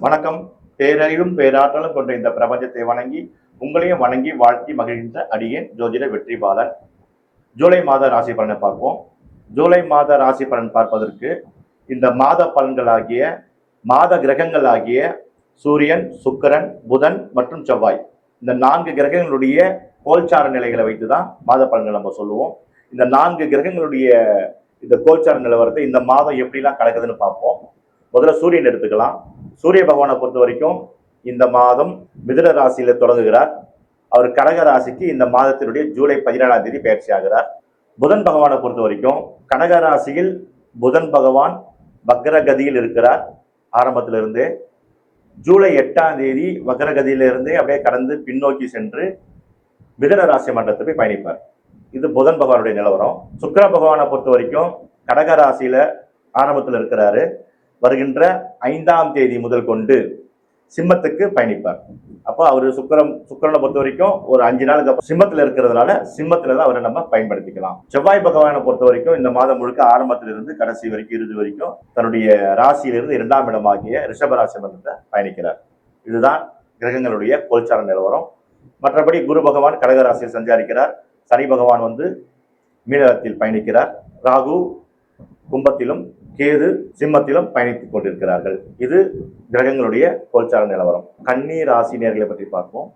வணக்கம். பேரறிவும் பேராற்றலும் கொண்ட இந்த பிரபஞ்சத்தை வணங்கி உங்களையும் வணங்கி வாழ்த்தி மகிழ்ந்த அடியேன் ஜோதிட வெற்றிபாலன். ஜூலை மாத ராசி பலனை பார்ப்போம். ஜூலை மாத ராசி பலன் பார்ப்பதற்கு இந்த மாத பலன்களாகிய மாத கிரகங்களாகிய சூரியன், சுக்கிரன், புதன் மற்றும் செவ்வாய், இந்த 4 கிரகங்களுடைய கோல்சார நிலைகளை வைத்துதான் மாத பலன்கள் நம்ம சொல்லுவோம். இந்த 4 கிரகங்களுடைய இந்த கோல்சார நிலவரத்தை இந்த மாதம் எப்படிலாம் கிடக்குதுன்னு பார்ப்போம். முதல்ல சூரியன் எடுத்துக்கலாம். சூரிய பகவானை பொறுத்த வரைக்கும் இந்த மாதம் மிதுன ராசியில தொடங்குகிறார். அவர் கடக ராசிக்கு இந்த மாதத்தினுடைய ஜூலை 17ஆம் தேதி பயிற்சி ஆகிறார். புதன் பகவானை பொறுத்த வரைக்கும் கடக ராசியில் புதன் பகவான் வக்ரகதியில் இருக்கிறார். ஆரம்பத்திலிருந்தே ஜூலை 8ஆம் தேதி வக்ரகதியிலிருந்தே அப்படியே கடந்து பின்னோக்கி சென்று மிதுன ராசி மண்டலத்தை போய் பயணிப்பார். இது புதன் பகவானுடைய நிலவரம். சுக்கிர பகவானை பொறுத்த வரைக்கும் கடக ராசியில ஆரம்பத்தில் இருக்கிறாரு. வருகின்ற 5ஆம் தேதி முதல் கொண்டு சிம்மத்துக்கு பயணிப்பார். அப்போ அவர் சுக்கிரனை பொறுத்த வரைக்கும் ஒரு 5 நாளுக்கு அப்புறம் சிம்மத்தில் இருக்கிறதுனால சிம்மத்துல தான் அவரை நம்ம பயன்படுத்திக்கலாம். செவ்வாய் பகவானை பொறுத்த வரைக்கும் இந்த மாதம் முழுக்க ஆரம்பத்திலிருந்து கடைசி வரைக்கும் இறுதி வரைக்கும் தன்னுடைய ராசியிலிருந்து 2ஆம் இடமாகிய ரிஷபராசி மண்டலத்தை பயணிக்கிறார். இதுதான் கிரகங்களுடைய கோல்சார நிலவரம். மற்றபடி குரு பகவான் கடகராசியில் சஞ்சாரிக்கிறார். சனி பகவான் மீனத்தில் பயணிக்கிறார். ராகு கும்பத்திலும் கேது சிம்மத்திலும் பயணித்துக் கொண்டிருக்கிறார்கள். இது கிரகங்களுடைய கோல்சார நிலவரம். கன்னி ராசி நேர்களை பற்றி பார்ப்போம்.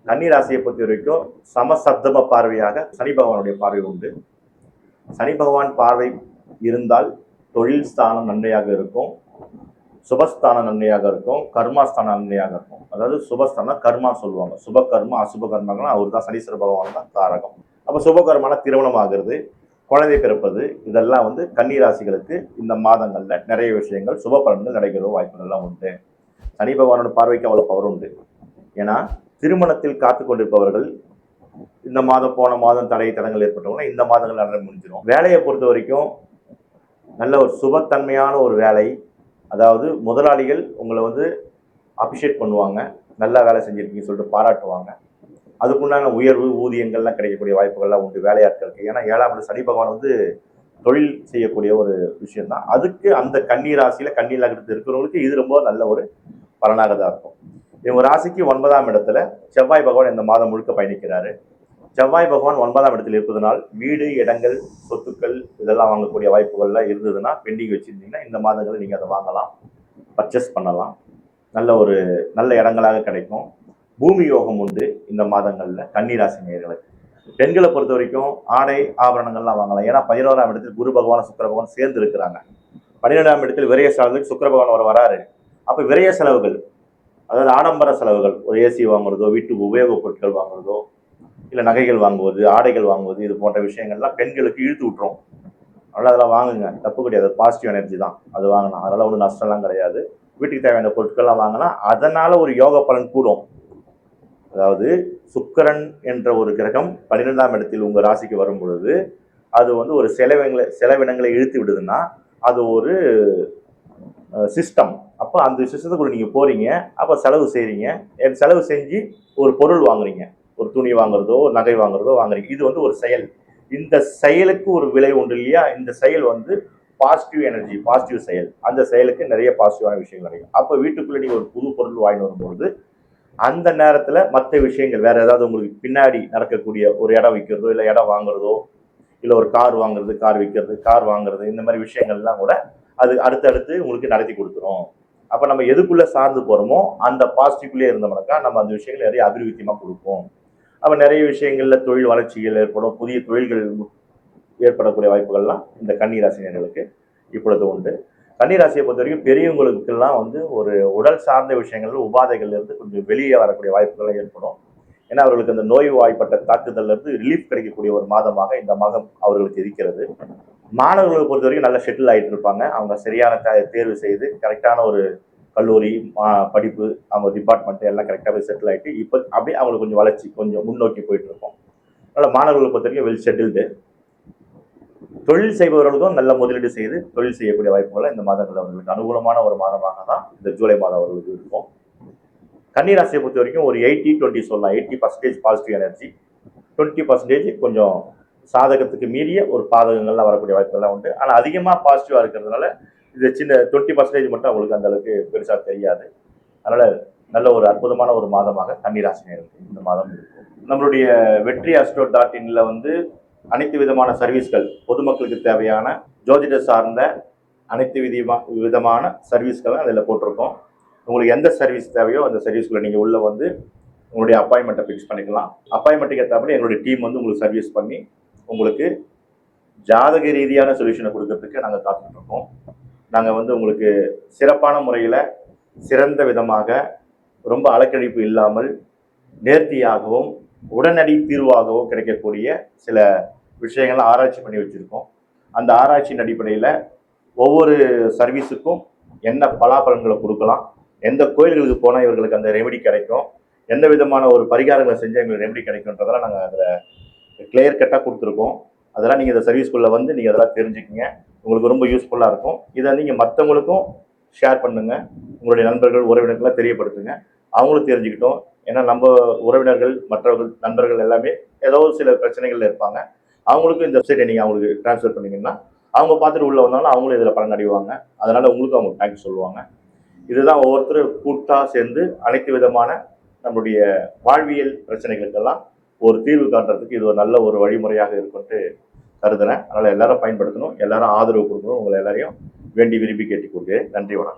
கன்னி ராசியை பொறுத்த வரைக்கும் சமசப்தம பார்வையாக சனி பகவானுடைய பார்வை உண்டு. சனி பகவான் பார்வை இருந்தால் தொழில் ஸ்தானம் நன்மையாக இருக்கும், சுபஸ்தானம் நன்மையாக இருக்கும், கர்மாஸ்தானம் நன்மையாக இருக்கும். அதாவது சுபஸ்தானம் கர்மா சொல்லுவாங்க. சுப கர்மா அசுப கர்மாக்கெல்லாம் அவர் தான் சனீஸ்வர பகவான் தான் காரகம். அப்போ சுபகர்மான திருமணம் ஆகிறது, குழந்தை பிறப்பது, இதெல்லாம் கன்னி ராசிகளுக்கு இந்த மாதங்கள்ல நிறைய விஷயங்கள் சுப பலன்கள் நடைபெற வாய்ப்புகள்லாம் உண்டு. சனி பகவானோட பார்வைக்கு அவ்வளவு பவர் உண்டு. ஏன்னா திருமணத்தில் காத்து கொண்டிருப்பவர்கள் இந்த மாதம் போன மாதம் தடங்கள் ஏற்பட்டவங்க இந்த மாதங்கள் நடந்து முடிஞ்சிடும். வேலையை பொறுத்த வரைக்கும் நல்ல ஒரு சுபத்தன்மையான ஒரு வேலை. அதாவது முதலாளிகள் உங்களை அப்ரிஷியேட் பண்ணுவாங்க, நல்லா வேலை செஞ்சிருக்கீங்கன்னு சொல்லிட்டு பாராட்டுவாங்க. அதுக்குண்டான உயர்வு ஊதியங்கள்லாம் கிடைக்கக்கூடிய வாய்ப்புகள்லாம் உண்டு வேலையாட்களுக்கு. ஏன்னா 7ஆம் இடம் சனி பகவான் தொழில் செய்யக்கூடிய ஒரு விஷயம் தான். அதுக்கு அந்த கன்னி ராசியில கன்னி லக்னத்தில் இருக்கிறவங்களுக்கு இது ரொம்ப நல்ல ஒரு பலனாக தான் இருக்கும். இவங்க ராசிக்கு 9ஆம் இடத்துல செவ்வாய் பகவான் இந்த மாதம் முழுக்க பயணிக்கிறாரு. செவ்வாய் பகவான் 9ஆம் இடத்தில் இருப்பதனால் வீடு, இடங்கள், சொத்துக்கள் இதெல்லாம் வாங்கக்கூடிய வாய்ப்புகள்லாம் இருந்ததுன்னா பெண்டிங் வச்சிருந்தீங்கன்னா இந்த மாதங்களில் நீங்கள் அதை வாங்கலாம், பர்ச்சேஸ் பண்ணலாம். நல்ல இடங்களாக கிடைக்கும். பூமி யோகம் உண்டு இந்த மாதங்கள்ல கன்னி ராசி நேயர்களுக்கு. பெண்களை பொறுத்த வரைக்கும் ஆடை ஆபரணங்கள்லாம் வாங்கலாம். ஏன்னா 11ஆம் இடத்தில் குரு பகவான் சுக்கிர பகவான் சேர்ந்து இருக்கிறாங்க. 12ஆம் இடத்தில் விரய செலவுக்கு சுக்கிர பகவான் வராரு. அப்ப விரய செலவுகள், அதாவது ஆடம்பர செலவுகள், ஒரு ஏசி வாங்குறதோ, வீட்டு உபயோகப் பொருட்கள் வாங்குறதோ, இல்லை நகைகள் வாங்குவது, ஆடைகள் வாங்குவது, இது போன்ற விஷயங்கள்லாம் பெண்களுக்கு இழுத்து விட்டுரும். அதனால அதெல்லாம் வாங்குங்க, தப்பு கிடையாது. பாசிட்டிவ் எனர்ஜி தான், அது வாங்கலாம். அதெல்லாம் ஒன்றும் நஷ்டம்லாம் கிடையாது. வீட்டுக்கு தேவையான பொருட்கள்லாம் வாங்கலாம். அதனால ஒரு யோக பலன் கூடும். அதாவது சுக்கிரன் என்ற ஒரு கிரகம் 12ஆம் இடத்தில் உங்க ராசிக்கு வரும் பொழுது அது ஒரு செலவினங்களை இழுத்து விடுதுன்னா அது ஒரு சிஸ்டம். அப்போ அந்த சிஸ்டத்துக்குள்ள நீங்க போறீங்க, அப்போ செலவு செய்றீங்க. செலவு செஞ்சு ஒரு பொருள் வாங்குறீங்க, ஒரு துணி வாங்குறதோ நகை வாங்குறதோ வாங்குறீங்க. இது ஒரு செயல். இந்த செயலுக்கு ஒரு விலை உண்டு இல்லையா? இந்த செயல் பாசிட்டிவ் எனர்ஜி, பாசிட்டிவ் செயல். அந்த செயலுக்கு நிறைய பாசிட்டிவான விஷயங்கள் கிடைக்கும். அப்போ வீட்டுக்குள்ள நீங்க ஒரு புது பொருள் வாங்கி வரும்பொழுது அந்த நேரத்துல மற்ற விஷயங்கள் வேற ஏதாவது உங்களுக்கு பின்னாடி நடக்கக்கூடிய ஒரு இடம் விற்கிறதோ, இல்லை இடம் வாங்குறதோ, இல்லை ஒரு கார் வாங்குறது, கார் விற்கிறது, கார் வாங்குறது, இந்த மாதிரி விஷயங்கள்லாம் கூட அது அடுத்தடுத்து உங்களுக்கு நடத்தி கொடுத்துரும். அப்ப நம்ம எதுக்குள்ள சார்ந்து போறோமோ அந்த பாசிட்டிவ்லயே இருந்தோம்னாக்கா நம்ம அந்த விஷயங்கள் நிறைய அபிவிருத்தியமா கொடுப்போம். அப்ப நிறைய விஷயங்கள்ல தொழில் வளர்ச்சிகள் ஏற்படும், புதிய தொழில்கள் ஏற்படக்கூடிய வாய்ப்புகள்லாம் இந்த கன்னி ராசினியர்களுக்கு இப்பொழுது உண்டு. கன்னிராசியை பொறுத்த வரைக்கும் பெரியவங்களுக்கெல்லாம் ஒரு உடல் சார்ந்த விஷயங்கள் உபாதைகள்ல இருந்து கொஞ்சம் வெளியே வரக்கூடிய வாய்ப்புகள் ஏற்படும். ஏன்னா அவர்களுக்கு அந்த நோய் வாய்ப்பட்ட தாக்குதல்ல இருந்து ரிலீஃப் கிடைக்கக்கூடிய ஒரு மாதமாக இந்த மாதம் அவர்களுக்கு இருக்கிறது. மாணவர்களை பொறுத்த வரைக்கும் நல்லா செட்டில் ஆகிட்டு இருப்பாங்க. அவங்க சரியான தேர்வு செய்து கரெக்டான ஒரு கல்லூரி படிப்பு, அவங்க டிபார்ட்மெண்ட் எல்லாம் கரெக்டாக போய் செட்டில் ஆகிட்டு இப்போ அப்படியே அவங்களுக்கு கொஞ்சம் வளர்ச்சி கொஞ்சம் முன்னோக்கி போயிட்டு இருக்கும். அதனால மாணவர்களை பொறுத்த வரைக்கும் வெல் செட்டில்டு. தொழில் செய்பவர்களுக்கும் நல்ல முதலீடு செய்து தொழில் செய்யக்கூடிய வாய்ப்புகளை இந்த மாதங்கள் அவர்களுக்கு அனுகூலமான ஒரு மாதமாக தான் இந்த ஜூலை மாதம் அவர்களுக்கு இருக்கும். கன்னிராசியை பொறுத்த வரைக்கும் ஒரு 80-20 சொல்லலாம். 80% பாசிட்டிவ் எனர்ஜி, 20% கொஞ்சம் சாதகத்துக்கு மீறிய ஒரு பாதகங்கள்லாம் வரக்கூடிய வாய்ப்புகள்லாம் உண்டு. ஆனால் அதிகமாக பாசிட்டிவாக இருக்கிறதுனால இது சின்ன 20% மட்டும் அவங்களுக்கு அந்த அளவுக்கு பெருசாக தெரியாது. அதனால நல்ல ஒரு அற்புதமான ஒரு மாதமாக கன்னிராசினியருக்கு இந்த மாதம் இருக்கும். நம்மளுடைய வெற்றி அஸ்ட்ரோ டாட் இன்ல வந்து அனைத்து விதமான சர்வீஸ்கள், பொதுமக்களுக்கு தேவையான ஜோதிட சார்ந்த அனைத்து விதமான சர்வீஸ்களை அதில் போட்டிருக்கோம். உங்களுக்கு எந்த சர்வீஸ் தேவையோ அந்த சர்வீஸ்குள்ள நீங்கள் உள்ள வந்து உங்களுடைய அப்பாயின்மெண்ட்டை ஃபிக்ஸ் பண்ணிக்கலாம். அப்பாயின்மெண்ட்டுக்கு ஏற்றபடி எங்களுடைய டீம் வந்து உங்களுக்கு சர்வீஸ் பண்ணி உங்களுக்கு ஜாதக ரீதியான சொல்யூஷனை கொடுக்கறதுக்கு நாங்கள் காத்துட்டு இருக்கோம். நாங்கள் வந்து உங்களுக்கு சிறப்பான முறையில் சிறந்த விதமாக ரொம்ப அலக்கழிப்பு இல்லாமல் நேர்த்தியாகவும் உடனடி தீர்வாகவும் கிடைக்கக்கூடிய சில விஷயங்களை ஆராய்ச்சி பண்ணி வச்சுருக்கோம். அந்த ஆராய்ச்சியின் அடிப்படையில் ஒவ்வொரு சர்வீஸுக்கும் என்ன பலாபலன்களை கொடுக்கலாம், எந்த கோயில்களுக்கு போனால் இவர்களுக்கு அந்த ரெமெடி கிடைக்கும், எந்த விதமான ஒரு பரிகாரங்களை செஞ்சால் எங்களுக்கு ரெமெடி கிடைக்கும்ன்றதெல்லாம் நாங்கள் அதில் கிளியர் கட்டாக கொடுத்துருக்கோம். அதெல்லாம் நீங்கள் இந்த சர்வீஸ்குள்ளே வந்து நீங்கள் அதெல்லாம் தெரிஞ்சுக்கிங்க. உங்களுக்கு ரொம்ப யூஸ்ஃபுல்லாக இருக்கும். இதை நீங்கள் மற்றவங்களுக்கும் ஷேர் பண்ணுங்கள். உங்களுடைய நண்பர்கள் உறவினர்கள்லாம் தெரியப்படுத்துங்க. அவங்களும் தெரிஞ்சுக்கிட்டோம். ஏன்னா நம்ம உறவினர்கள் மற்றவர்கள் நண்பர்கள் எல்லாமே ஏதோ சில பிரச்சனைகள் இருப்பாங்க. அவங்களுக்கும் இந்த வெப்சைட்டை நீங்கள் அவங்களுக்கு ட்ரான்ஸ்ஃபர் பண்ணிங்கன்னா அவங்க பார்த்துட்டு உள்ளே வந்தாலும் அவங்களும் இதில் பலன் அடைவாங்க. அதனால் உங்களுக்கும் அவங்க தேங்க்ஸ் சொல்லுவாங்க. இதுதான் ஒவ்வொருத்தரும் கூட்டாக சேர்ந்து அனைத்து விதமான நம்முடைய வாழ்வியல் பிரச்சனைகளுக்கெல்லாம் ஒரு தீர்வு காட்டுறதுக்கு இது ஒரு நல்ல ஒரு வழிமுறையாக இருக்கும்ட்டு கருதுறேன். அதனால் எல்லாரும் பயன்படுத்தணும், எல்லாரும் ஆதரவு கொடுக்கணும். உங்களை எல்லாரையும் வேண்டி விரும்பி கேட்டுக்கொண்டு நன்றி, வணக்கம்.